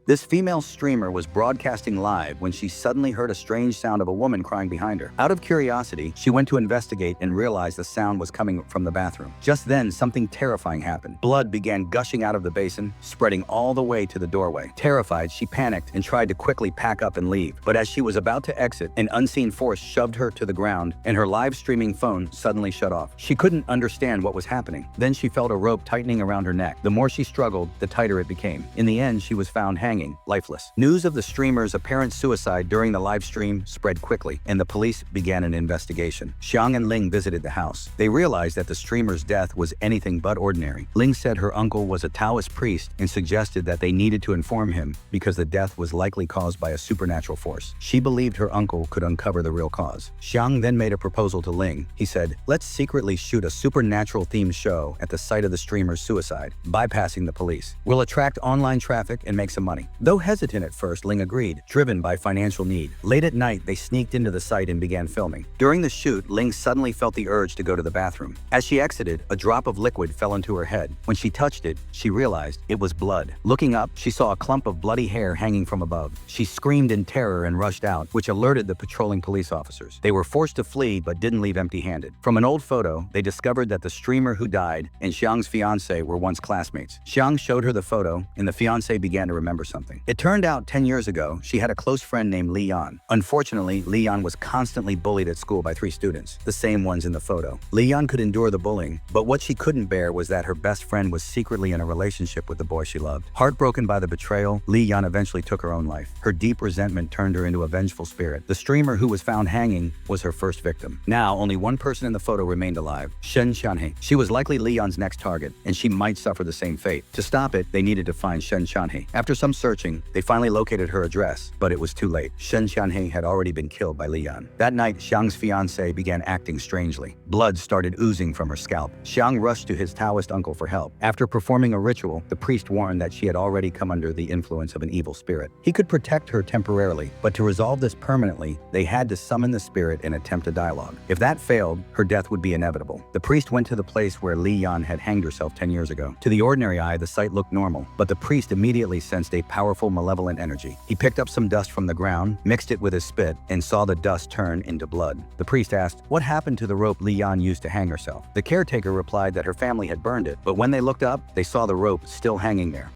This female streamer was broadcasting live when she suddenly heard a strange sound of a woman crying behind her. Out of curiosity, she went to investigate and realized the sound was coming from the bathroom. Just then, something terrifying happened. Blood began gushing out of the basin, spreading all the way to the doorway. Terrified, she panicked and tried to quickly pack up and leave. But as she was about to exit, an unseen force shoved her to the ground and her live streaming phone suddenly shut off. She couldn't understand what was happening. Then she felt a rope tightening around her neck. The more she struggled, the tighter it became. In the end, she was found hanging, lifeless. News of the streamer's apparent suicide during the live stream spread quickly, and the police began an investigation. Xiang and Ling visited the house. They realized that the streamer's death was anything but ordinary. Ling said her uncle was a Taoist priest and suggested that they needed to inform him because the death was likely caused by a supernatural force. She believed her uncle could uncover the real cause. Xiang then made a proposal to Ling. He said, "Let's secretly shoot a supernatural-themed show at the site of the streamer's suicide, bypassing the police. We'll attract online traffic and make some money." Though hesitant at first, Ling agreed, driven by financial need. Late at night, they sneaked into the site and began filming. During the shoot, Ling suddenly felt the urge to go to the bathroom. As she exited, a drop of liquid fell into her head. When she touched it, she realized it was blood. Looking up, she saw a clump of bloody hair hanging from above. She screamed in terror and rushed out, which alerted the patrolling police officers. They were forced to flee but didn't leave empty-handed. From an old photo, they discovered that the streamer who died and Xiang's fiancé were once classmates. Xiang showed her the photo, and the fiancé began to remember something. It turned out 10 years ago, she had a close friend named Li Yan. Unfortunately, Li Yan was constantly bullied at school by 3 students, the same ones in the photo. Li Yan could endure the bullying, but what she couldn't bear was that her best friend was secretly in a relationship with the boy she loved. Heartbroken by the betrayal, Li Yan eventually took her own life. Her deep resentment turned her into a vengeful spirit. The streamer who was found hanging was her first victim. Now, only one person in the photo remained alive, Shen Qianhe. She was likely Li Yan's next target, and she might suffer the same fate. To stop it, they needed to find Shen Qianhe. After some searching, they finally located her address, but it was too late. Shen Qianhe had already been killed by Li Yan. That night, Xiang's fiancé began acting strangely. Blood started oozing from her scalp. Xiang rushed to his Taoist uncle for help. After performing a ritual, the priest warned that she had already come under the influence of an evil spirit. He could protect her temporarily, but to resolve this permanently, they had to summon the spirit and attempt a dialogue. If that failed, her death would be inevitable. The priest went to the place where Li Yan had hanged herself 10 years ago. To the ordinary eye, the site looked normal, but the priest immediately sensed a powerful malevolent energy. He picked up some dust from the ground, mixed it with his spit, and saw the dust turn into blood. The priest asked, "What happened to the rope Li Yan used to hang herself?" The caretaker replied that her family had burned it, but when they looked up, they saw the rope still hanging there.